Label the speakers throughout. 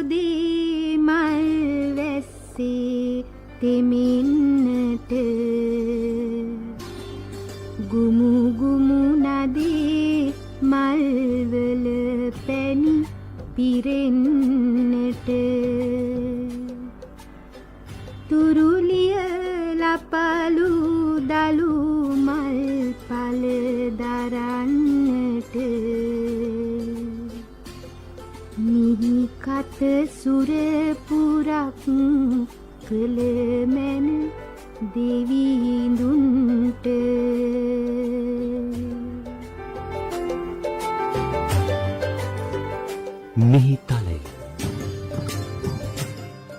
Speaker 1: උදේ මල් වැස්සේ තෙමින්නට ගුමු ගුමු නදී මල්වල පැණි පිරෙන්නට තුරුලිය ලපලු දලු මල් පල දරන්නට මිහි කත සුර පුරක් කළ මැන දෙවිඳුන්ට
Speaker 2: මිහිතලය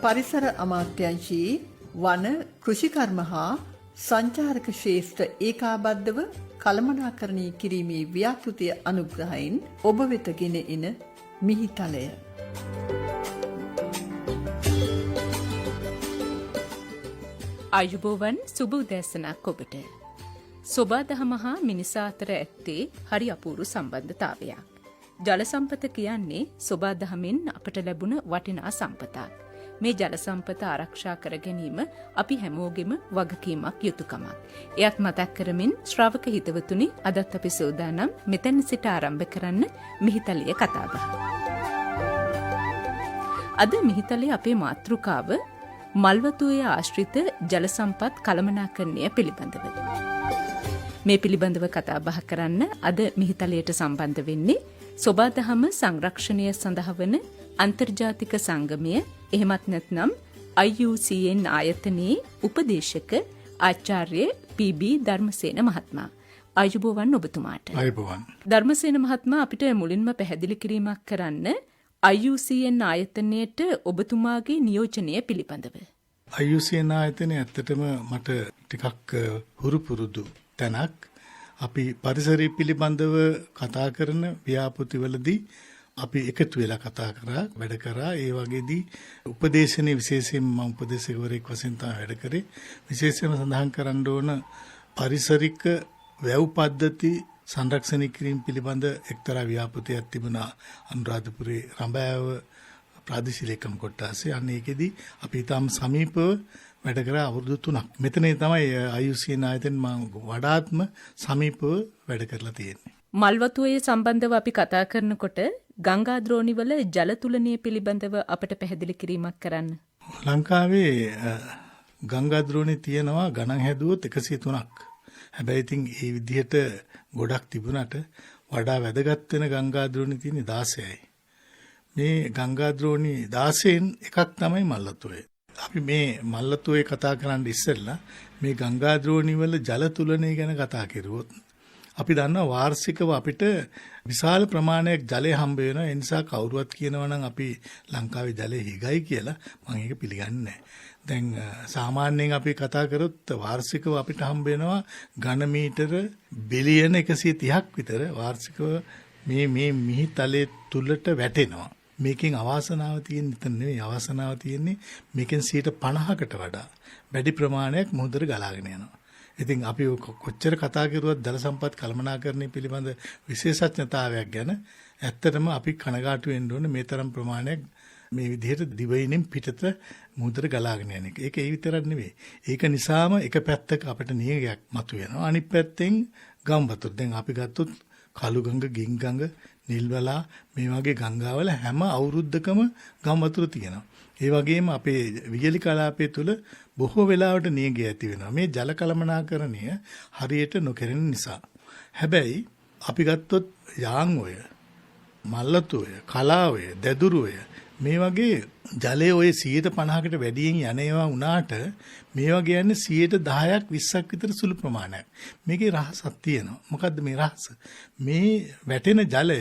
Speaker 3: පරිසර අමාත්‍යාංශී වන කෘෂිකර්ම හා සංචාරක ශේෂ්ත්‍ර ඒකාබද්ධව කළමනාකරණය කිරීමේ ව්‍යාපෘතිය අනුග්‍රහයෙන් ඔබ වෙත ගෙන එන මිහිතලය.
Speaker 4: ආයුබෝවන් සුබ උදෑසනක් ඔබට. සොබාදහම හා මිනිසා අතර ඇත්තේ හරි අපූරු සම්බන්ධතාවයක්. ජල සම්පත කියන්නේ සොබාදහමෙන් අපට ලැබුණ වටිනා සම්පතක්. මේ ජල සම්පත ආරක්ෂා කර ගැනීම අපි හැමෝගෙම වගකීමක් යුතුයකමක්. එයත් මතක් කරමින් ශ්‍රාවක හිතවතුනි අදත් අපි සෝදානම් මෙතන සිට ආරම්භ කරන්න මිහිතලිය කතාබහ. අද මිහිතලිය අපේ මාතෘකාව මල්වතුයේ ආශ්‍රිත ජල සම්පත් කළමනාකරණය පිළිබඳව. මේ පිළිබඳව කතා බහ කරන්න අද මිහිතලයට සම්බන්ධ වෙන්නේ සොබාදහම සංරක්ෂණය සඳහා වන අන්තර්ජාතික සංගමය එහෙමත් නැත්නම් IUCN ආයතනයේ උපදේශක ආචාර්ය පී.බී. ධර්මසේන මහත්මයා. ආයුබෝවන් ඔබතුමාට.
Speaker 5: ආයුබෝවන්.
Speaker 4: ධර්මසේන මහත්මයා අපිට මුලින්ම පැහැදිලි කිරීමක් කරන්න IUCN ආයතනයට ඔබතුමාගේ නියෝජනය පිළිබඳව.
Speaker 5: IUCN ආයතනය ඇත්තටම මට ටිකක් හුරු පුරුදු තැනක්. අපි පරිසරය පිළිබඳව කතා කරන ව්‍යාපෘතිවලදී අපි එකතු වෙලා කතා කරා වැඩ කරා. ඒ වගේදී උපදේශනයේ විශේෂයෙන්ම මම උපදේශකවරයෙක් වශයෙන් තමයි වැඩ කරේ. විශේෂයෙන්ම සඳහන් කරන්න ඕන පරිසරික වැව් පද්ධති සංරක්ෂණය කිරීම පිළිබඳ එක්තරා ව්‍යාපෘතියක් තිබුණා අනුරාධපුරේ රඹෑව ප්‍රාදේශීය ලේකම් කොට්ටාසේ. අන්න ඒකෙදී අපි ඊටම සමීපව වැඩ කරා අවුරුදු 3ක්. මෙතනේ තමයි IUCN ආයතන මම වඩාත්ම සමීපව වැඩ කරලා තියෙන්නේ.
Speaker 4: මල්වතුයේ සම්බන්ධව අපි කතා කරනකොට ගංගා ද්‍රෝණිවල ජල තුලනය පිළිබඳව අපට පැහැදිලි කිරීමක් කරන්න.
Speaker 5: ලංකාවේ ගංගා ද්‍රෝණි තියෙනවා ගණන් හැදුවොත් 103ක්. හැබැයි ඉතින් ඒ විදිහට ගොඩක් තිබුණාට වඩා වැදගත් වෙන ගංගා ද්‍රෝණි තියෙන්නේ 16යි. මේ ගංගා ද්‍රෝණි 16න් එකක් තමයි මල්වතුයේ. අපි මේ මල්වතුයේ කතා කරන්න ඉස්සෙල්ලා මේ ගංගා ද්‍රෝණි වල ජල තුලනය ගැන කතා කරුවොත් අපි දන්නවා වාර්ෂිකව අපිට විශාල ප්‍රමාණයක් ජලය හම්බ වෙනවා. ඒ නිසා කවුරුවත් කියනවා නම් අපි ලංකාවේ ජලය හිගයි කියලා මම ඒක පිළිගන්නේ නැහැ. දැන් සාමාන්‍යයෙන් අපි කතා කරොත් වාර්ෂිකව අපිට හම්බ වෙනවා ඝන මීටර බිලියන 130ක් විතර වාර්ෂිකව මේ මිහිතලයේ තුලට වැටෙනවා. මේකෙන් අවාසනාව තියෙන නිතර නෙවෙයි අවාසනාව තියෙන්නේ මේකෙන් 50%කට වඩා වැඩි ප්‍රමාණයක් මුහුදට ගලාගෙන යනවා. ඉතින් අපි කොච්චර කතා කරුවත් ජල සම්පත් කළමනාකරණය පිළිබඳ විශේෂඥතාවයක් ගැන ඇත්තටම අපි කනගාටු වෙන්න ඕනේ මේ තරම් ප්‍රමාණයක් මේ විදිහට දිවයිනෙන් පිටත මුහුදට ගලාගෙන යන එක. ඒක ඒ විතරක් නෙවෙයි. ඒක නිසාම එක පැත්තක අපිට නියගයක් මතුවෙනවා. අනිත් පැත්තෙන් ගම් වතුර. දැන් අපි ගත්තොත් කළු ගඟ, ගින් ගඟ, නිල්වලා මේ වගේ ගංගාවල හැම අවුරුද්දකම ගම් වතුර තියෙනවා. ඒ වගේම අපේ වියලි කලාපය තුළ බොහෝ වෙලාවට නියගය ඇති වෙනවා. මේ ජල කළමනාකරණය හරියට නොකරන නිසා. හැබැයි අපි ගත්තොත් යාංඔය, මල්වතුය, කලාවය, දැදුරුවය මේ වගේ ජලයේ ඔය 50%කට වැඩියෙන් යනවා වුණාට මේ වගේ යන්නේ 10%ක් 20ක් විතර සුළු ප්‍රමාණයක්. මේකේ රහසක් තියෙනවා. මොකද්ද මේ රහස? මේ වැටෙන ජලය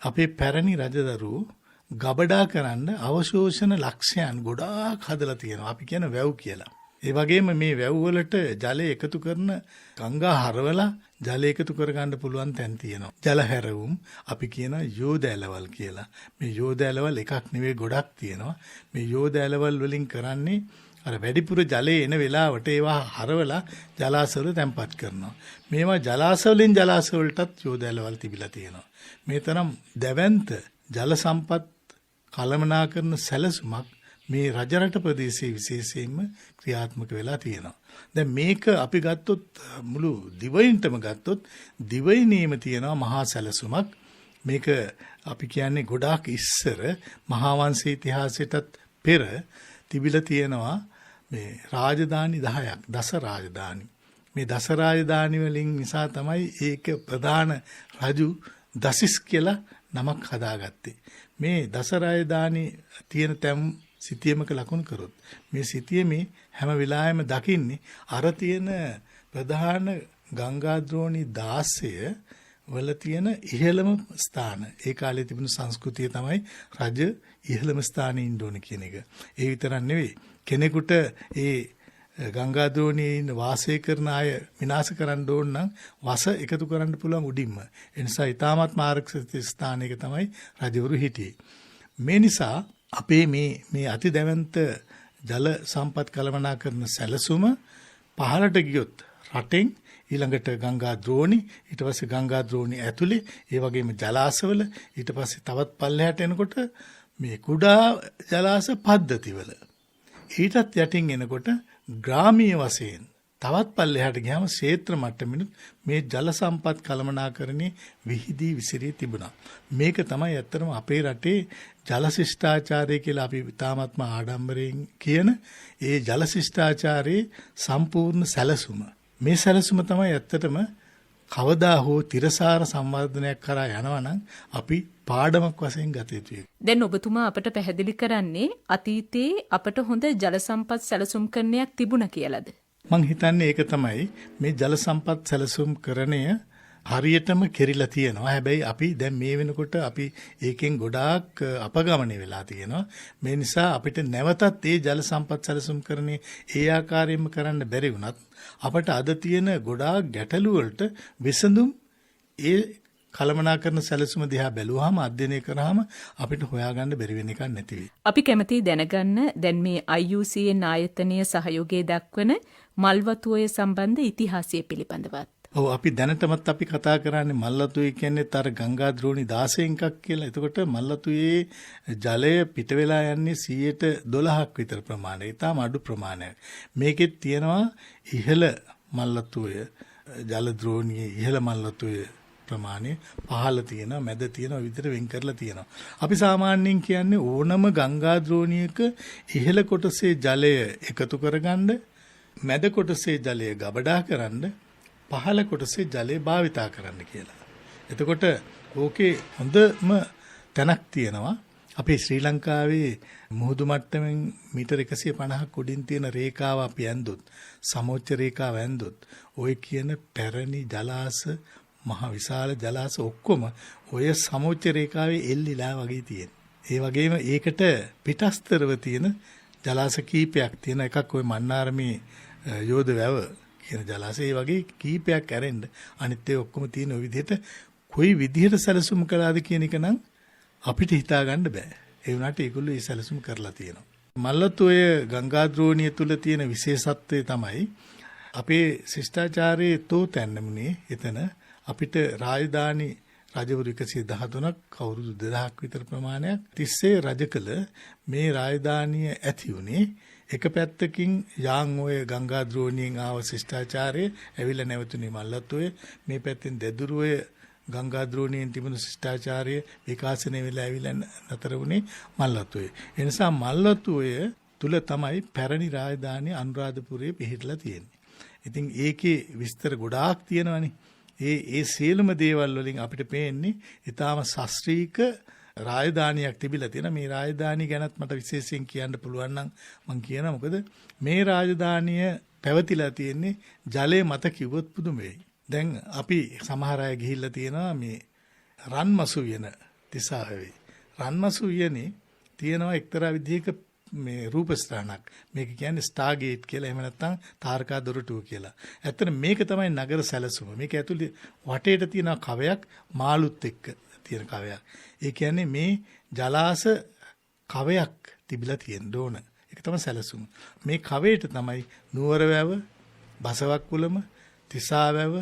Speaker 5: අපේ පැරණි රජදරුවෝ ගබඩා කරන්න අවශෝෂණ ලක්ෂයන් ගොඩාක් හදලා තියෙනවා. අපි කියන වැව් කියලා. ඒ වගේම මේ වැව් වලට ජලය එකතු කරන ගංගා හරවලා ජලය එකතු කරගන්න පුළුවන් තැන් තියෙනවා. ජල හැරවුම් අපි කියන යෝධ ඇලවල් කියලා. මේ යෝධ ඇලවල් එකක් නෙවෙයි ගොඩක් තියෙනවා. මේ යෝධ ඇලවල් වලින් කරන්නේ අර වැඩිපුර ජලය එන වෙලාවට ඒවා හරවලා ජලාශවල තැන්පත් කරනවා. මේවා ජලාශවලින් ජලාශවලටත් යෝධ ඇලවල් තිබිලා තියෙනවා. මේ තරම් දැවැන්ත ජල සම්පත් කළමනාකරන සැලසුමක් මේ රජරට ප්‍රදේශයේ විශේෂයෙන්ම ක්‍රියාත්මක වෙලා තියෙනවා. දැන් මේක අපි ගත්තොත් මුළු දිවයිනටම ගත්තොත් දිවයිනේම තියෙනවා මහා සැලසුමක්. මේක අපි කියන්නේ ගොඩාක් ඉස්සර මහා වංශ ඉතිහාසයටත් පෙර තිබිලා තියෙනවා මේ රාජධානි 10ක් දස රාජධානි. මේ දස රාජධානි වලින් නිසා තමයි ඒක ප්‍රධාන රජු දසිස් කියලා නමක් හදාගත්තේ. මේ දස රාජධානි තියෙන තැන් සිතියමක ලකුණු කරොත් මේ සිතියමේ හැම වෙලාවෙම දකින්නේ අර තියෙන ප්‍රධාන ගංගාද්‍රෝණි 16 වල තියෙන ඉහළම ස්ථාන. ඒ කාලේ තිබුණු සංස්කෘතිය තමයි රජ ඉහළම ස්ථානයේ ඉන්න ඕන කියන එක. ඒ විතරක් නෙවෙයි කෙනෙකුට ඒ ගංගාද්‍රෝණියේ වාසය කරන අය විනාශ කරන්න ඕන නම් වස එකතු කරන්න පුළුවන් උඩින්ම. ඒ නිසා ඊටමත් ආරක්ෂිත ස්ථානයක තමයි රජවරු හිටියේ. මේ නිසා අපේ මේ අතිදැවැන්ත ජල සම්පත් කළමනාකරන සැලසුම පහළට ගියොත් රටෙන් ඊළඟට ගංගාද්‍රෝණි ඊට පස්සේ ගංගාද්‍රෝණි ඇතුලේ ඒ වගේම ජලාශවල ඊට පස්සේ තවත් පල්ලෙහාට එනකොට මේ කුඩා ජලාශ පද්ධතිවල ඊටත් යටින් එනකොට ග්‍රාමීය වශයෙන් තවත් පල්ලෙහාට ගියාම ක්ෂේත්‍ර මට්ටමිනුත් මේ ජල සම්පත් කළමනාකරණේ විහිදී විසිරී තිබුණා. මේක තමයි ඇත්තටම අපේ රටේ ජල ශිෂ්ටාචාරය කියලා අපි තාමත්ම ආඩම්බරයෙන් කියන ඒ ජල ශිෂ්ටාචාරයේ සම්පූර්ණ සැලසුම. මේ සැලසුම තමයි ඇත්තටම කවදා හෝ තිරසාර සංවර්ධනයක් කරා යනවා නම් අපි පාඩමක් වශයෙන් ගත යුතුයි.
Speaker 4: දැන් ඔබතුමා අපට පැහැදිලි කරන්නේ අතීතයේ අපට හොඳ ජල සම්පත් සැලසුම් කරණයක් තිබුණා කියලාද?
Speaker 5: මං හිතන්නේ ඒක තමයි මේ ජල සම්පත් සැලසුම් කරණය හරියටම කෙරිලා තියෙනවා. හැබැයි අපි දැන් මේ වෙනකොට අපි ඒකෙන් ගොඩාක් අපගමනය වෙලා තියෙනවා. මේ නිසා අපිට නැවතත් ඒ ජල සම්පත් සැලසුම් කරණේ ඒ ආකාරයෙන්ම කරන්න බැරි වුණත් අපට අද තියෙන ගොඩාක් ගැටලු වලට විසඳුම් ඒ කළමනාකරන සැලසුම දිහා බැලුවාම අධ්‍යයනය කරාම අපිට හොයාගන්න බැරි වෙන එකක් නැති වෙයි.
Speaker 4: අපි කැමැති දැනගන්න දැන් මේ IUCN ආයතනයේ සහයෝගය දක්වන මල්වතුය සම්බන්ධ ඉතිහාසය පිළිබඳවත්.
Speaker 5: ඔව් අපි දැනටමත් අපි කතා කරන්නේ මල්වතුය කියන්නේ තර ගංගාද්‍රෝණි 16 එකක් කියලා. එතකොට මල්වතුයේ ජලය පිට වෙලා යන්නේ 12%ක් විතර ප්‍රමාණය. ඊටම අඩු ප්‍රමාණයක්. මේකෙත් තියෙනවා ඉහළ මල්වතුය ජලද්‍රෝණියේ ඉහළ මල්වතුය ප්‍රමාණය පහළ තියෙනවා මැද තියෙනවා විතර වෙන් කරලා තියෙනවා. අපි සාමාන්‍යයෙන් කියන්නේ ඕනම ගංගාද්‍රෝණියක ඉහළ කොටසේ ජලය එකතු කරගන්න මැද කොටසේ ජලය ගබඩා කරන්න පහළ කොටසේ ජලය භාවිතා කරන්න කියලා. එතකොට ඕකේ හොඳම තැනක් තියෙනවා. අපේ ශ්‍රී ලංකාවේ මුහුදු මට්ටමින් මීටර 150ක් උඩින් තියෙන රේඛාව අපි ඇන්දොත් සමෝච්ච රේඛාව ඇන්දොත් ඔය කියන පැරණි ජලාශ මහ විශාල ජලාශ ඔක්කොම ඔය සමෝච්ච රේඛාවේ එල්ලිලා වගේ තියෙන. ඒ වගේම ඒකට පිටස්තරව තියෙන ජලාශ කීපයක් තියෙන එකක් ඔය මන්නාරමේ යෝධ වැව කියන ජලාශය. ඒ වගේ කීපයක් ඇරෙන්න අනිත් ඒ ඔක්කොම තියෙන ඔය විදිහට කොයි විදිහට සැලසුම් කළාද කියන එක නම් අපිට හිතා ගන්න බෑ. ඒ වුණාට ඒගොල්ලෝ ඒ සැලසුම් කරලා තියෙනවා. මල්වතුය ගංගාද්‍රෝණිය තුල තියෙන විශේෂත්වය තමයි අපේ ශිෂ්ටාචාරයේ තෝතැන්නුනේ එතන අපිට රාජධානි රජවරු 113ක් අවුරුදු 2000ක් විතර ප්‍රමාණයක් තිස්සේ රජ කළ මේ රාජධානිය ඇති උනේ එක පැත්තකින් යාන් ඔය ගංගාද්‍රෝණියෙන් ආව ශිෂ්ටාචාරය ඇවිල්ලා නැවතුනේ මල්වතුය. මේ පැත්තෙන් දෙදුරුවේ ගංගාද්‍රෝණියෙන් තිබුණු ශිෂ්ටාචාරය විකාශනය වෙලා ඇවිල්ලා නතර වුණේ මල්වතුය. ඒ නිසා මල්වතුය තුල තමයි පැරණි රාජධානිය අනුරාධපුරයේ පිහිටලා තියෙන්නේ. ඉතින් ඒකේ විස්තර ගොඩාක් තියෙනවානේ. ඒ සියලුම දේවල් වලින් අපිට පේන්නේ ඊටාම ශාස්ත්‍රීය රාජධානියක් තිබිලා තියෙන. මේ රාජධානිය ගැනත් මට විශේෂයෙන් කියන්න පුළුවන් නම් මම කියනවා. මොකද මේ රාජධානිය පැවතිලා තියෙන්නේ ජලය මත කිව්වොත් පුදුම වෙයි. දැන් අපි සමහර අය ගිහිල්ලා තියෙනවා මේ රන්මසු වියන තිසාවේ. රන්මසු වියනේ තියෙනවා එක්තරා විදිහක මේ රූපස්ථානක්. මේක කියන්නේ ස්ටාර්ගේට් කියලා එහෙම නැත්නම් තාරකා දොරටුව කියලා. ඇත්තට මේක තමයි නගර සැලසුම. මේක ඇතුලේ වටේට තියෙන කවයක් මාළුත් එක්ක තියෙන කවයක්. ඒ කියන්නේ මේ ජලාශ කවයක් තිබිලා තියෙන්න ඕන. ඒක තමයි සැලසුම. මේ කවයට තමයි නුවර වැව, බසවක්කුළම, තිසා වැව,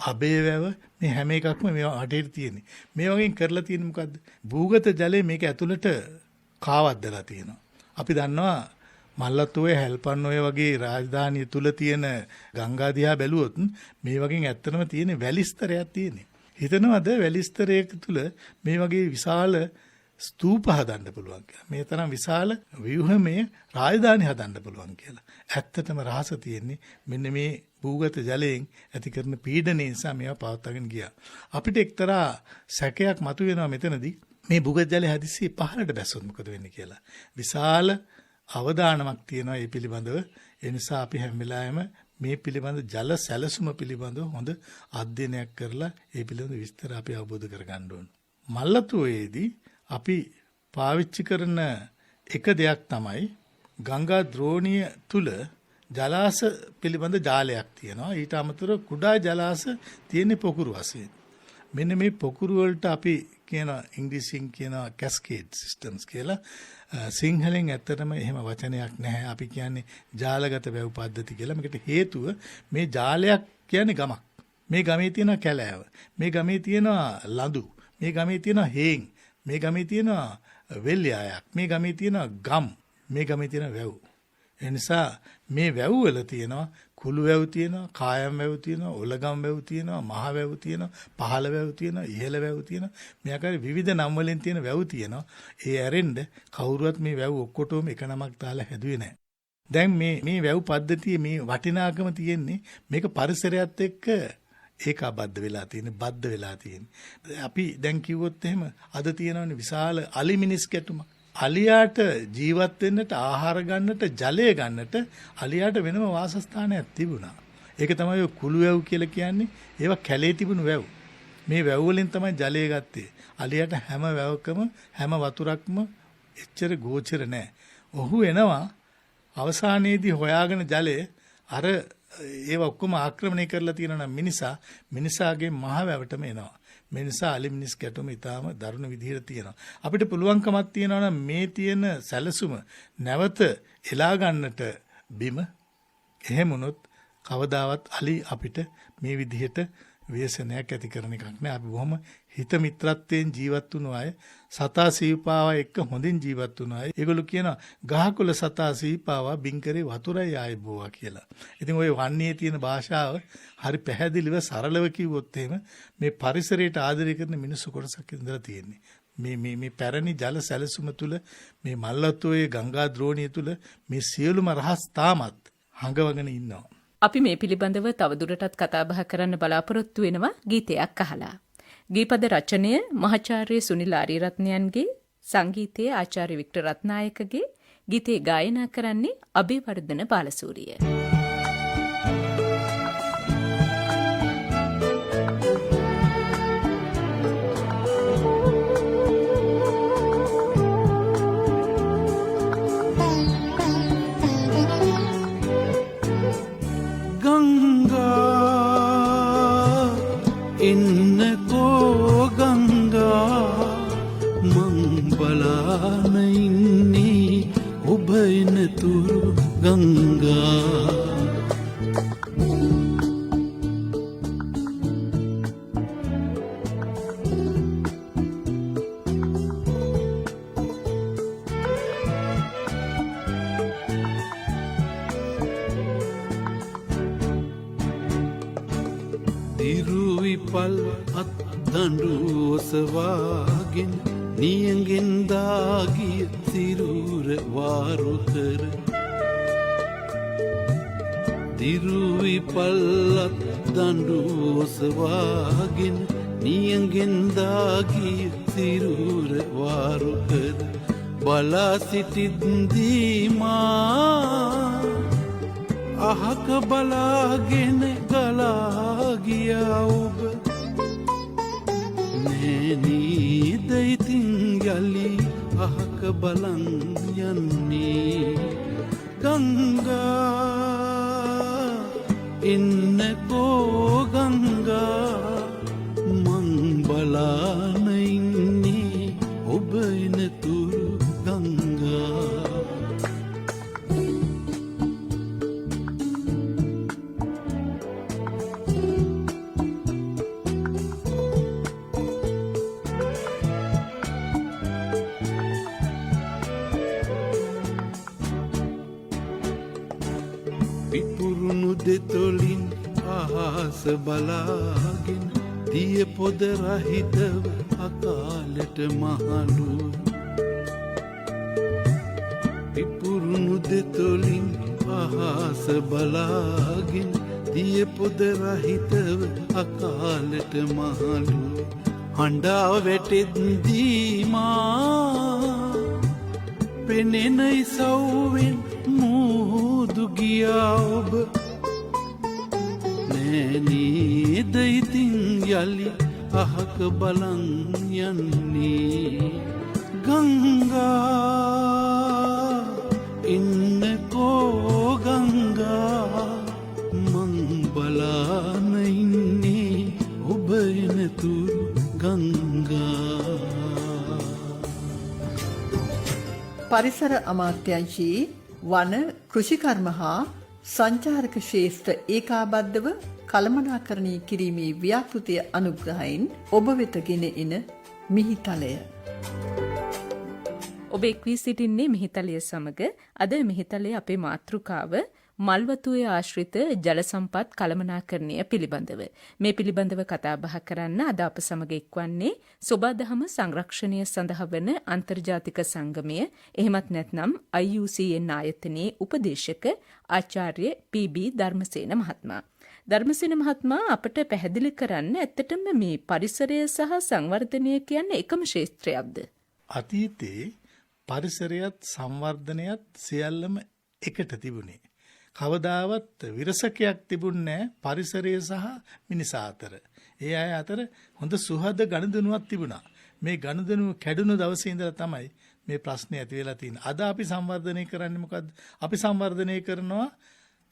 Speaker 5: අබේ වැව මේ හැම එකක්ම මේ වටේට තියෙන්නේ. මේ වගේ කරලා තියෙන්නේ මොකද්ද? භූගත ජලය මේක ඇතුළට කාවද්දලා තියෙනවා. අපි දන්නවා මල්ලත්තුවේ හැල්පන්නෝය වගේ රාජධානිය තුල තියෙන ගංගා දිහා බැලුවොත් මේ වගේ ඇත්තටම තියෙන වැලිස්තරයක් තියෙන්නේ. හිතනවාද වැලිස්තරයක තුල මේ වගේ විශාල ස්තූප හදන්න පුළුවන් කියලා. මේ තරම් විශාල ව්‍යුහමය රාජධානි හදන්න පුළුවන් කියලා. ඇත්තටම රහස තියෙන්නේ මෙන්න මේ භූගත ජලයෙන් ඇති කරන පීඩනය නිසා මේවා පවත්වාගෙන ගියා. අපිට එක්තරා සැකයක් මතුවෙනවා මෙතනදී මේ භූගත ජලය හදිස්සියේ පහළට බැස්සොත් මොකද වෙන්නේ කියලා. විශාල අවදානමක් තියෙනවා මේ පිළිබඳව. ඒ නිසා අපි හැම වෙලාවෙම මේ පිළිබඳ ජල සැලසුම පිළිබඳව හොඳ අධ්‍යයනයක් කරලා ඒ පිළිබඳ විස්තර අපි අවබෝධ කරගන්න ඕන. මල්ලතුවේදී අපි පාවිච්චි කරන එක දෙයක් තමයි ගංගා ද්‍රෝණිය තුල ජලාශ පිළිබඳ ජාලයක් තියෙනවා. ඊට අමතරව කුඩා ජලාශ තියෙන පොකුරු වශයෙන්. මෙන්න මේ පොකුරු වලට අපි කියන ඉංග්‍රීසියෙන් කියන කැස්කේඩ් සිස්ටම්ස් කියලා. සිංහලෙන් ඇත්තටම එහෙම වචනයක් නැහැ. අපි කියන්නේ ජාලගත වැව් පද්ධති කියලා. මේකට හේතුව මේ ජාලයක් කියන්නේ ගමක්. මේ ගමේ තියෙන කැලෑව. මේ ගමේ තියෙන ලඳු. මේ ගමේ තියෙන හේන්. මේ ගමේ තියෙන වෙල්යායක්. මේ ගමේ තියෙන ගම්. මේ ගමේ තියෙන වැව්. ඒ නිසා මේ වැව් වල තියෙනවා කුළු වැව් තියෙනවා, කායම් වැව් තියෙනවා, ඔලගම් වැව් තියෙනවා, මහ වැව් තියෙනවා, පහළ වැව් තියෙනවා, ඉහළ වැව් තියෙනවා. මේ ආකාරයේ විවිධ නම් වලින් තියෙන වැව් තියෙනවා. ඒ ඇරෙන්න කවුරුවත් මේ වැව් ඔක්කොටම එක නමක් දාලා හැදුවේ නැහැ. දැන් මේ වැව් පද්ධතියේ මේ වටිනාකම තියෙන්නේ මේක පරිසරයත් එක්ක ඒකාබද්ධ වෙලා තියෙන, බද්ධ වෙලා තියෙන. අපි දැන් කිව්වොත් එහෙම අද තියෙනවනේ විශාල අලි මිනිස් ගැටුමක්. අලියාට ජීවත් වෙන්නට, ආහාර ගන්නට, ජලය ගන්නට අලියාට වෙනම වාසස්ථානයක් තිබුණා. ඒක තමයි ඔය කුළු වැව් කියලා කියන්නේ. ඒවා කැලේ තිබුණු වැව්. මේ වැව් වලින් තමයි ජලය ගත්තේ. අලියාට හැම වැවකම හැම වතුරක්ම එච්චර ගෝචර නැහැ. ඔහු එනවා අවසානයේදී හොයාගෙන ජලය අර ඒවා ඔක්කොම ආක්‍රමණය කරලා තියෙනවා නම් මිනිසාගේ මහ වැවටම එනවා. මේ නිසා අලි මිනිස් ගැටුම ඊටාම දරුණු විදිහට තියෙනවා. අපිට පුළුවන්කමක් තියෙනවා නම් මේ තියෙන සැලසුම නැවත එලා ගන්නට බිම. එහෙම වුණොත් කවදාවත් අලි අපිට මේ විදිහට ව්‍යසනයක් ඇති කරන එකක් නෑ. අපි බොහොම හිත මිත්‍රත්වයෙන් ජීවත් වුණු අය, සතා සීපාවා එක්ක හොඳින් ජීවත් වුණු අය. ඒගොල්ලෝ කියනවා ගහකොළ සතා සීපාවා බින්කරේ වතුරයි ආයි බෝවා කියලා. ඉතින් ওই වන්නේ තියෙන භාෂාව හරි පැහැදිලිව සරලව කිව්වොත් එහෙම මේ පරිසරයට ආදරය කරන මිනිස්සු කොටසක් ඉඳලා තියෙන්නේ. මේ පැරණි ජල සැලසුම තුල, මේ මල්වතුවේ ගංගා ද්‍රෝණිය තුල මේ සියලුම රහස් තාමත් හංගවගෙන ඉන්නවා.
Speaker 4: අපි මේ පිළිබඳව තවදුරටත් කතා බහ කරන්න බලාපොරොත්තු වෙනවා ගීතයක් අහලා. ගීපද රචනය මහාචාර්ය සුනිල් ආරියරත්නයන්ගේ, සංගීතයේ ආචාර්ය වික්ටර් රත්නායකගේ, ගීතේ ගායනා කරන්නේ අබේවර්ධන බාලසූරිය.
Speaker 2: දිරුවිපල් අත් දඬු ඔසවාගෙන නියඟෙන් දාගිය සිරුර වාරු කර. දිරුවිපල් අත් දඬු ඔසවාගෙන නියඟෙන් දාගිය සිරුර වාරු කර. බලා සිටිද්දී මා අහක බලාගෙන ගලා ගියා ඔබ. නේද ඉතින් යලි අහක බලන් යන්නේ. ගංගා එන්නකෝ ගංගා මං බලාන ඉන්නේ ඔබ එනතුරු ගංගා. දෙතොලින් අහස බලාගෙන දිය පොද රහිතව අකාලට මහලු පිපුරුණු දෙතොලින් අහස බලාගෙන දිය පොද රහිතව අකාලට මහලු හඬා වැටෙද්දීමා පෙනෙන ඉසව්වෙන් මෝදු ගියා ඔබ නෑනේද ඉතින් යලි අහක බලන් යන්නේ ගංගා ඉන්නකෝ ගංගා මං බලාන ඉන්නේ ඔබ එනතුරු ගංගා
Speaker 3: පරිසර අමාත්‍යංශී වන කෘෂිකර්ම හා සංචාරක ශේෂ්ත්‍ර ඒකාබද්ධව කළමනාකරණය කිරීමේ ව්‍යාපෘතිය අනුග්‍රහයෙන් ඔබ වෙත ගෙන එන මිහිතලය.
Speaker 4: ඔබ එක්වී සිටින්නේ මිහිතලය සමග. අද මිහිතලයේ අපේ මාතෘකාව මල්වතුයේ ආශ්‍රිත ජල සම්පත් කළමනාකරණය පිළිබඳව. මේ පිළිබඳව කතා බහ කරන්න අද අප සමග එක්වන්නේ සොබාදහම සංරක්ෂණය සඳහා වන අන්තර්ජාතික සංගමය එහෙමත් නැත්නම් IUCN ආයතනයේ උපදේශක ආචාර්ය පී.බී. ධර්මසේන මහත්මයා. ධර්මසේන මහත්මයා අපට පැහැදිලි කරන්න ඇත්තටම මේ පරිසරය සහ සංවර්ධනය කියන්නේ එකම ක්ෂේත්‍රයක්ද?
Speaker 5: අතීතේ පරිසරයත් සංවර්ධනයත් සියල්ලම එකට තිබුණේ. කවදාවත් විරසකයක් තිබුණේ පරිසරය සහ මිනිසා අතර. ඒ අය අතර හොඳ සුහද ගනුදෙනුවක් තිබුණා. මේ ගනුදෙනුව කැඩුණු දවසේ ඉඳලා තමයි මේ ප්‍රශ්නේ ඇති වෙලා තියෙන්නේ. අද අපි සංවර්ධනය කරන්නේ මොකද්ද? අපි සංවර්ධනය කරනවා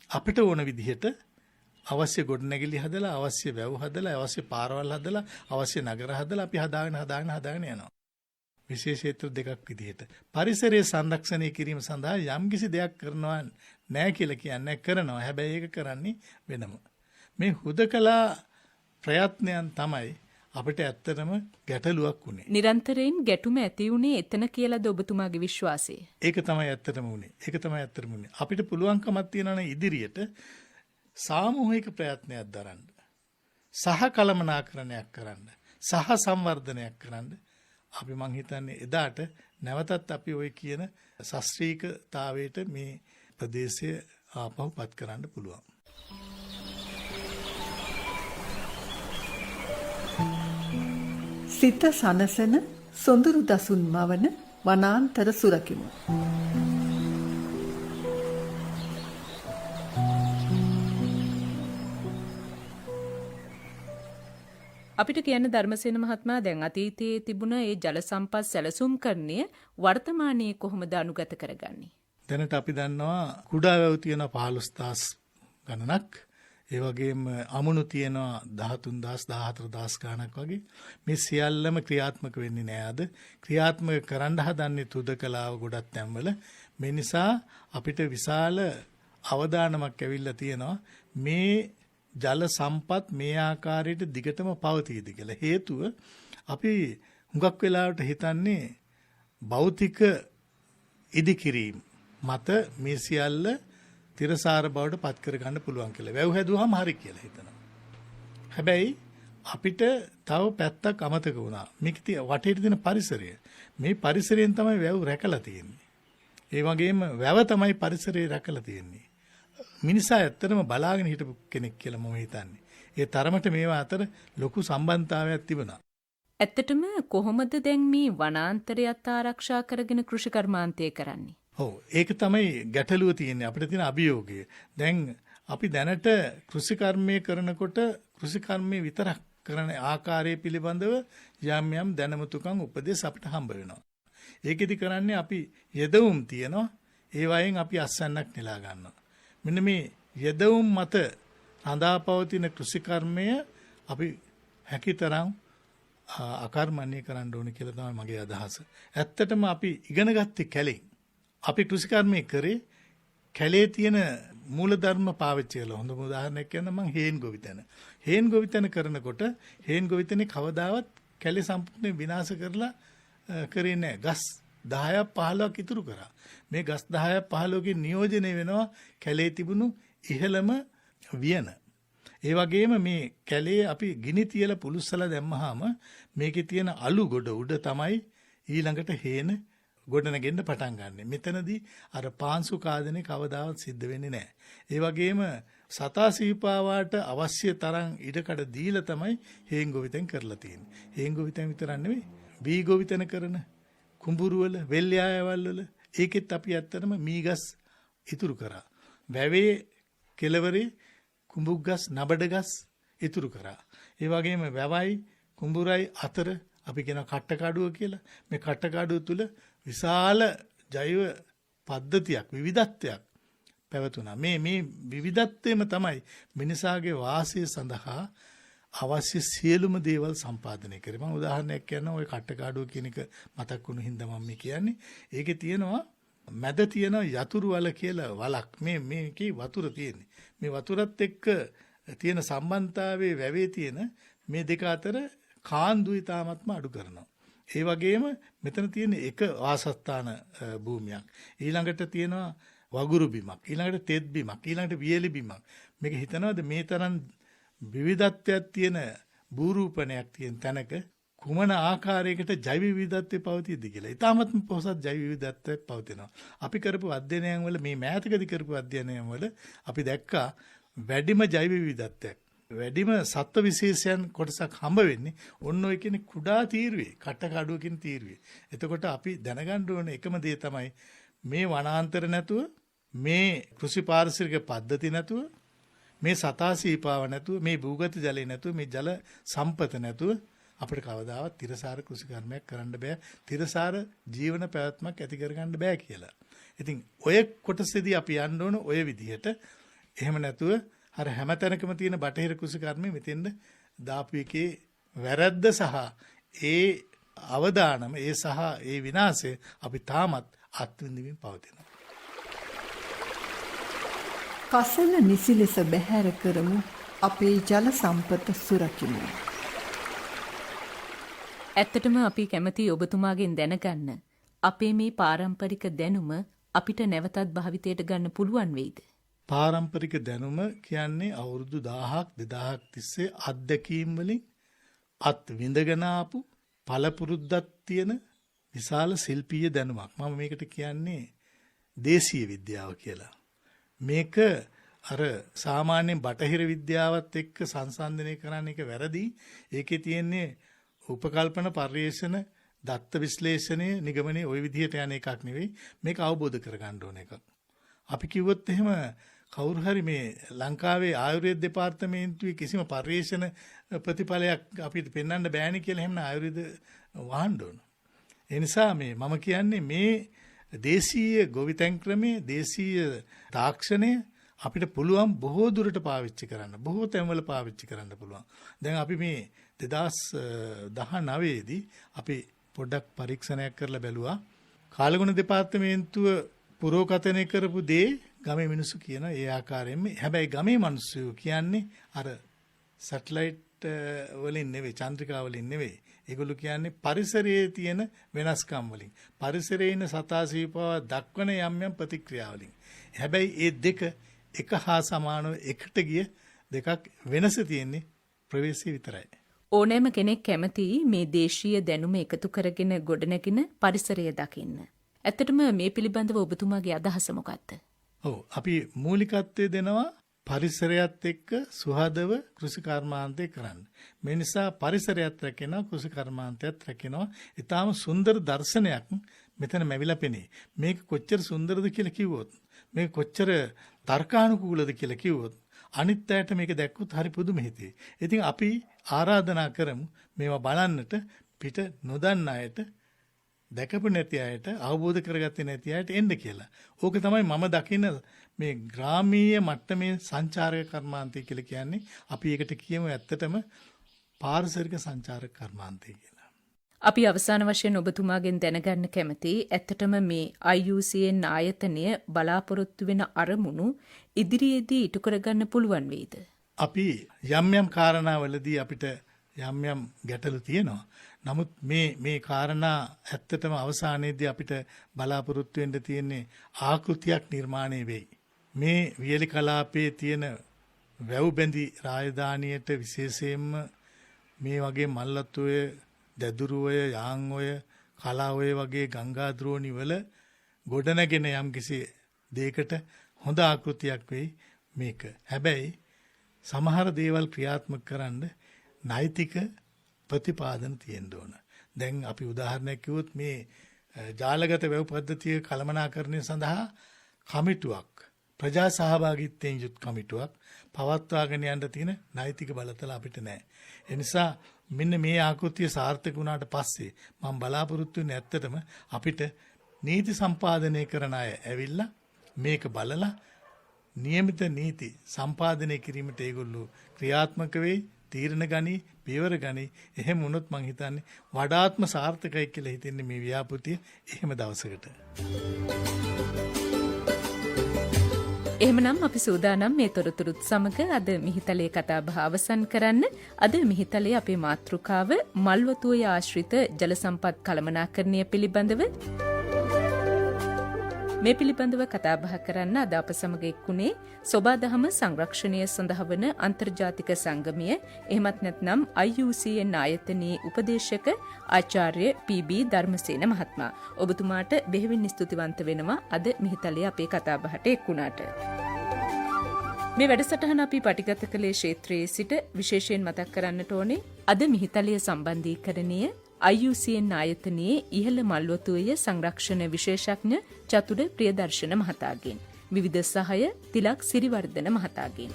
Speaker 5: අපිට ඕන විදිහට අවශ්‍ය ගොඩනැගිලි හදලා, අවශ්‍ය වැව් හදලා, අවශ්‍ය පාරවල් හදලා, අවශ්‍ය නගර හදලා අපි හදාගෙන යනවා. විශේෂ ක්ෂේත්‍ර දෙකක් විදිහට පරිසරයේ සංරක්ෂණය කිරීම සඳහා යම්කිසි දෙයක් කරනවා නෑ කියලා කියන්නේ කරනවා. හැබැයි ඒක කරන්නේ වෙනම. මේ හුදකලා ප්‍රයත්නයන් තමයි අපිට ඇත්තටම ගැටලුවක් උනේ.
Speaker 4: නිරන්තරයෙන් ගැටුම ඇති උනේ එතන කියලාද ඔබතුමාගේ විශ්වාසය?
Speaker 5: ඒක තමයි ඇත්තටම උනේ. අපිට පුළුවන්කමක් තියෙනවා ඉදිරියට සාමූහික ප්‍රයත්නයක් දරන්න. සහ කළමනාකරණයක් කරන්න. සහ සංවර්ධනයක් කරන්න. අපි මං හිතන්නේ එදාට නැවතත් අපි ওই කියන ශාස්ත්‍රීයතාවයට මේ ප්‍රදේශය ආපහු පත් කරන්න පුළුවන්.
Speaker 3: සිත සනසන සොඳුරු දසුන් මවන වනාන්තර සුරකිමු.
Speaker 4: අපිට කියන්න ධර්මසේන මහත්මයා දැන් අතීතයේ තිබුණ ඒ ජල සම්පත් සැලසුම් කරණය වර්තමානයේ කොහොමද අනුගත කරගන්නේ?
Speaker 5: දැනට අපි දන්නවා කුඩා වැව් තියෙන 15000 ගණනක්. ඒ වගේම අමුණු තියෙනවා 13000 14000 ගණනක් වගේ. මේ සියල්ලම ක්‍රියාත්මක වෙන්නේ නෑ අද. ක්‍රියාත්මක කරන්න හදන්නේ තුදකලාව ගොඩක් තැන්වල. මේ නිසා අපිට විශාල අවදානමක් ඇවිල්ලා තියෙනවා මේ ජල සම්පත් මේ ආකාරයට දිගටම පවතීද කියලා. හේතුව අපි හුඟක් වෙලාවට හිතන්නේ භෞතික ඉදිකිරීම මත මේ සියල්ල තිරසාර බවට පත් කර ගන්න පුළුවන් කියලා. වැව් හැදුවාම හරි කියලා හිතනවා. හැබැයි අපිට තව පැත්තක් අමතක වුණා. මේක වටේට තියෙන පරිසරය. මේ පරිසරයෙන් තමයි වැව් රැකලා තියෙන්නේ. ඒ වගේම වැව තමයි පරිසරය රැකලා තියෙන්නේ. මිනිසා ඇත්තටම බලාගෙන හිටපු කෙනෙක් කියලා මම හිතන්නේ. ඒ තරමට මේවා අතර ලොකු සම්බන්ධතාවයක් තිබුණා.
Speaker 4: ඇත්තටම කොහොමද දැන් මේ වනාන්තරයත් ආරක්ෂා කරගෙන කෘෂිකර්මාන්තය කරන්නේ?
Speaker 5: ඔව් ඒක තමයි ගැටලුව තියෙන්නේ. අපිට තියෙන අභියෝගය. දැන් අපි දැනට කෘෂිකර්මය කරනකොට කෘෂිකර්මය විතරක් කරන ආකාරය පිළිබඳව යම් යම් දැනුමතුකම් උපදෙස් අපිට හම්බ වෙනවා. ඒකෙදි කරන්නේ අපි යෙදවුම් තියනවා. ඒ වයින් අපි අස්වැන්නක් නෙලා ගන්නවා. මෙන්න මේ යෙදවුම් මත රඳාපවතින කෘෂිකර්මය අපි හැකිතරම් අකර්මණ්‍ය කරන්න ඕනේ කියලා තමයි මගේ අදහස. ඇත්තටම අපි ඉගෙන ගත්තේ කැලේ. අපි කෘෂිකර්මය කරේ කැලේ තියෙන මූලධර්ම පාවිච්චි කරලා. හොඳම උදාහරණයක් කියන්නම් මම හේන් ගොවිතැන. හේන් ගොවිතැන කරනකොට හේන් ගොවිතැනේ කවදාවත් කැලේ සම්පූර්ණයෙන් විනාශ කරලා කරේ නැහැ. ගස් 10ක් 15ක් ඉතුරු කරා. මේ ගස් 10ක් 15කින් නියෝජනය වෙනවා කැලේ තිබුණු ඉහළම වියන. ඒ වගේම මේ කැලේ අපි ගිනි තියලා පුලුස්සලා දැම්මහම මේකේ තියෙන අලු ගොඩ උඩ තමයි ඊළඟට හේන ගොඩනගෙන්න පටන් ගන්න. මෙතනදී අර පාංශු කාදනේ කවදාවත් සිද්ධ වෙන්නේ නැහැ. ඒ වගේම සතා සීපාවාට අවශ්‍ය තරම් ඉඩකඩ දීලා තමයි හේන් ගොවිතැන් කරලා තියෙන්නේ. හේන් ගොවිතැන් විතරක් නෙවෙයි වී ගොවිතැන කරන කුඹුරු වල වෙල්යායවල් වල ඒකෙත් අපි ඇත්තටම මීගස් ඉතුරු කරා. වැවේ කෙළවරේ කුඹුක් ගස් නබඩ ගස් ඉතුරු කරා. ඒ වගේම වැවයි කුඹුරයි අතර අපි කියන කට්ටකඩුව කියලා. මේ කට්ටකඩුව තුල විශාල ජෛව පද්ධතියක් විවිධත්වයක් පැවතුණා. මේ විවිධත්වයම තමයි මිනිසාගේ වාසය සඳහා අවශ්‍ය සියලුම දේවල් සම්පාදනය කරේ. මම උදාහරණයක් කියන්නම්. ওই කට්ටකඩුව කියන එක මතක් වුණු හින්දා මම කියන්නේ. ඒකේ තියෙනවා මැද තියෙන යතුරු වල කියලා වලක්. මේකේ වතුර තියෙන්නේ. මේ වතුරත් එක්ක තියෙන සම්බන්ධතාවයේ වැවේ තියෙන මේ දෙක අතර කාන්දුයි තාමත්ම අඩු කරනවා. ඒ වගේම මෙතන තියෙන එක වාසස්ථාන භූමියක්. ඊළඟට තියෙනවා වගුරු බිමක්. ඊළඟට තෙත් බිමක්. ඊළඟට වියලි බිමක්. මේක හිතනවාද මේ තරම් විවිධත්වයක් තියෙන භූරූපණයක් තියෙන තැනක කුමන ආකාරයකට ජෛව විවිධත්වය පවතිද කියලා. ඊටාත්ම පොහොසත් ජෛව විවිධත්වයක් පවතිනවා. අපි කරපු අධ්‍යයනයන් වල මේ මෑතකදී කරපු අධ්‍යයනයන් වල අපි දැක්කා වැඩිම ජෛව විවිධත්වයක් වැඩිම සත්ව විශේෂයන් කොටසක් හම්බ වෙන්නේ ඔන්න ඔය කියන කුඩා තීරුවේ කට්ටකඩුව කියන තීරුවේ. එතකොට අපි දැනගන්න ඕන එකම දේ තමයි මේ වනාන්තර නැතුව මේ කෘෂි පාරිසරික පද්ධති නැතුව මේ සතා සීපාව නැතුව මේ භූගත ජලය නැතුව මේ ජල සම්පත නැතුව අපිට කවදාවත් තිරසාර කෘෂි කර්මයක් කරන්න බෑ. තිරසාර ජීවන පැවැත්මක් ඇති කරගන්න බෑ කියලා. ඉතින් ඔය කොටසේදී අපි යන්න ඕන ඔය විදිහට. එහෙම නැතුව අර හැමතැනකම තියෙන බටහිර කෘෂි කර්මෙ මෙතෙන්ද දාපු එකේ වැරද්ද සහ ඒ අවදානම ඒ සහ ඒ විනාශය අපි තාමත් අත්විඳින්මින් පවතිනවා.
Speaker 3: කසල නිසි ලෙස බැහැර කරමු අපේ ජල සම්පත සුරකිමු.
Speaker 4: ඇත්තටම අපි කැමති ඔබතුමාගෙන් දැනගන්න අපේ මේ පාරම්පරික දැනුම අපිට නැවතත් භාවිතයට ගන්න පුළුවන් වෙයිද?
Speaker 5: පාරම්පරික දැනුම කියන්නේ අවුරුදු 1000ක් 2000ක් තිස්සේ අත්දැකීම් වලින් අත් විඳගෙන ආපු පළපුරුද්දක් තියෙන විශාල ශිල්පීය දැනුමක්. මම මේකට කියන්නේ දේශීය විද්‍යාව කියලා. මේක අර සාමාන්‍ය බටහිර විද්‍යාවත් එක්ක සංසන්දනය කරන්න එක වැරදි. ඒකේ තියෙන්නේ උපකල්පන පර්යේෂණ දත්ත විශ්ලේෂණය නිගමනයේ ওই විදිහට යන එකක් නෙවෙයි. මේක අවබෝධ කරගන්න ඕන එකක්. අපි කිව්වොත් එහෙම කවුරු හරි මේ ලංකාවේ ආයුර්වේද දෙපාර්තමේන්තුවේ කිසිම පර්යේෂණ ප්‍රතිඵලයක් අපිට පෙන්වන්න බෑනේ කියලා එහෙම ආයුර්වේද වහන්න ඕන. ඒ නිසා මම කියන්නේ මේ දේශීය ගොවිතැන් ක්‍රමයේ දේශීය තාක්ෂණය අපිට පුළුවන් බොහෝ දුරට පාවිච්චි කරන්න. බොහෝ තැන්වල පාවිච්චි කරන්න පුළුවන්. දැන් අපි මේ 2019 දී අපි පොඩ්ඩක් පරීක්ෂණයක් කරලා බැලුවා. කාලගුණ දෙපාර්තමේන්තුව පුරෝකථනය කරපු දේ ගමේ මිනිස්සු කියන ඒ ආකාරයෙන්ම. හැබැයි ගමේ මිනිස්සු කියන්නේ අර සැටලයිට් වලින් නෙවෙයි, චන්ද්‍රිකා වලින් නෙවෙයි. ඒගොල්ලෝ කියන්නේ පරිසරයේ තියෙන වෙනස්කම් වලින්. පරිසරයේ ඉන්න සතා සීපාව දක්වන යම් යම් ප්‍රතික්‍රියා වලින්. හැබැයි ඒ දෙක එක හා සමානව එකට ගිය දෙකක් වෙනස තියෙන්නේ ප්‍රවේශය විතරයි.
Speaker 4: ඕනෑම කෙනෙක් කැමතියි මේ දේශීය දැනුම එකතු කරගෙන ගොඩනැගෙන පරිසරය දකින්න. ඇත්තටම මේ පිළිබඳව ඔබතුමාගේ අදහස මොකක්ද?
Speaker 5: ඔව් අපි මූලිකත්වය දෙනවා පරිසරයත් එක්ක සුහදව කෘෂි කර්මාන්තය කරන්න. මේ නිසා පරිසරයත් රැකෙනවා කෘෂි කර්මාන්තයත් රැකෙනවා. ඊටාම සුන්දර දර්ශනයක් මෙතන මැවිලා පෙනේ. මේක කොච්චර සුන්දරද කියලා කිව්වොත්, මේක කොච්චර තර්කානුකූලද කියලා කිව්වොත් අනිත් අයට මේක දැක්කොත් හරි පුදුම හිතේ. ඉතින් අපි ආරාධනා කරමු මේවා බලන්නට පිට නොදන්න අයට, දැකපු නැති අයට, අවබෝධ කරගත්තේ නැති අයට එන්න කියලා. ඕක තමයි මම දකින මේ ග්‍රාමීය මට්ටමේ සංචාරක කර්මාන්තය කියලා කියන්නේ. අපි ඒකට කියමු ඇත්තටම පාරිසරික සංචාරක කර්මාන්තය කියලා.
Speaker 4: අපි අවසාන වශයෙන් ඔබතුමාගෙන් දැනගන්න කැමති ඇත්තටම මේ IUCN ආයතනය බලාපොරොත්තු වෙන අරමුණු ඉදිරියේදී ඉටු කරගන්න පුළුවන් වේද?
Speaker 5: අපි යම් කාරණාවලදී අපිට යම් ගැටලු තියෙනවා. නමුත් මේ කාරණා ඇත්තටම අවසානයේදී අපිට බලාපොරොත්තු වෙන්න තියෙන්නේ ආකෘතියක් නිර්මාණය වෙයි. මේ වියලි කලාපයේ තියෙන වැව් බැඳි රාජධානියට විශේෂයෙන්ම මේ වගේ මල්ලත්වය, දැදුරුවය, යාංගොය, කලාඔය වගේ ගංගා ද්‍රෝණි වල ගොඩනගෙන යම්කිසි දෙයකට හොඳ ආකෘතියක් වෙයි මේක. හැබැයි සමහර දේවල් ක්‍රියාත්මක කරන්න නෛතික ප්‍රතිපාදන තියෙන්න ඕන. දැන් අපි උදාහරණයක් කිව්වොත් මේ ජාලගත වැව් පද්ධතිය කළමනාකරණය සඳහා කමිටුවක්, ප්‍රජා සහභාගීත්වයෙන් යුත් කමිටුවක් පවත්වාගෙන යන්න තියෙන නෛතික බලතල අපිට නැහැ. ඒ නිසා මෙන්න මේ ආකෘතිය සාර්ථක වුණාට පස්සේ මම බලාපොරොත්තු වෙන්නේ ඇත්තටම අපිට නීති සම්පාදනය කරන අය ඇවිල්ලා මේක බලලා નિયમિત නීති සම්පාදනය කිරීමට ඒගොල්ලෝ ක්‍රියාත්මක වෙයි, තීරණ ගනි, පියවර ගනි. එහෙම වුණොත් මං හිතන්නේ වඩාත්ම සාර්ථකයි කියලා හිතන්නේ මේ ව්‍යාපෘතිය එහෙම දවසකට.
Speaker 4: එහෙමනම් අපි සූදානම් මේ තොරතුරුත් සමග අද මිහිතලේ කතාබහ අවසන් කරන්න. අද මිහිතලේ අපේ මාතෘකාව මල්වතුවේ ආශ්‍රිත ජල සම්පත් කළමනාකරණය පිළිබඳව. මේ පිළිබඳව කතාබහ කරන්න අද අප සමග එක්ුණේ සොබාදහම සංරක්ෂණය සඳහා වන අන්තර්ජාතික සංගමය, එහෙමත් නැත්නම් IUCN ආයතනයේ උපදේශක ආචාර්ය PB ධර්මසේන මහත්මයා. ඔබතුමාට බෙහෙවින් ස්තුතිවන්ත වෙනවා අද මිහිතලේ අපේ කතාබහට එක්ුණාට. මේ වැඩසටහන අපි පටිගත කළේ ක්ෂේත්‍රයේ සිට. විශේෂයෙන් මතක් කරන්නට ඕනේ අද මිහිතලයේ සම්බන්ධීකරණය IUCN ආයතනයේ ඉහළ මල්වතුවේ සංරක්ෂණ විශේෂඥ චතුර ප්‍රියදර්ශන මහතාගෙන්, විවිධ සහාය තිලක් සිරිවර්ධන මහතාගෙන්.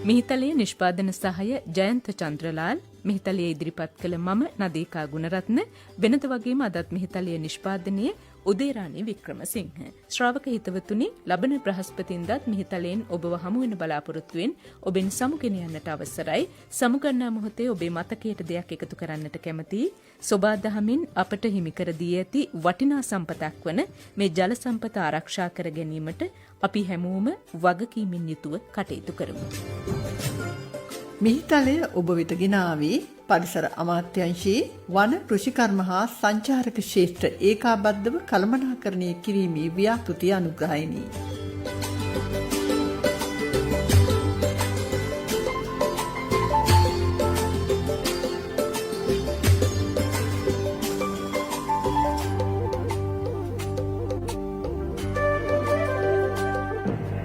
Speaker 4: මිහිතලයේ නිෂ්පාදන සහාය ජයන්ත චන්ද්‍රලාල්, මිහිතලයේ ඉදිරිපත් කළ මම නදීකා ගුණරත්න. වෙනද වගේම අදත් මිහිතලයේ නිෂ්පාදනයේ උදේරාණි වික්‍රමසිංහ. ශ්‍රාවක හිතවතුනි, ලබන බ්‍රහස්පතින්දාත් මිහිතලයෙන් ඔබව හමු වෙන බලාපොරොත්තුවෙන් ඔබෙන් සමුගෙන යන්නට අවසරයි. සමුගන්නා මොහොතේ ඔබේ මතකයට දෙයක් එකතු කරන්නට කැමතියි. සොබාදහමින් අපට හිමි කර දී ඇති වටිනා සම්පතක් වන මේ ජල සම්පත ආරක්ෂා කර ගැනීමට අපි හැමෝම වගකීමෙන් යුතුව කටයුතු කරමු.
Speaker 3: මිහිතලය ඔබ වෙත ගෙනාවේ පරිසර අමාත්‍යාංශයේ වන කෘෂිකර්ම හා සංචාරක ක්ෂේත්‍ර ඒකාබද්ධව කළමනාකරණය කිරීමේ ව්‍යාපෘති අනුග්‍රහයෙනි.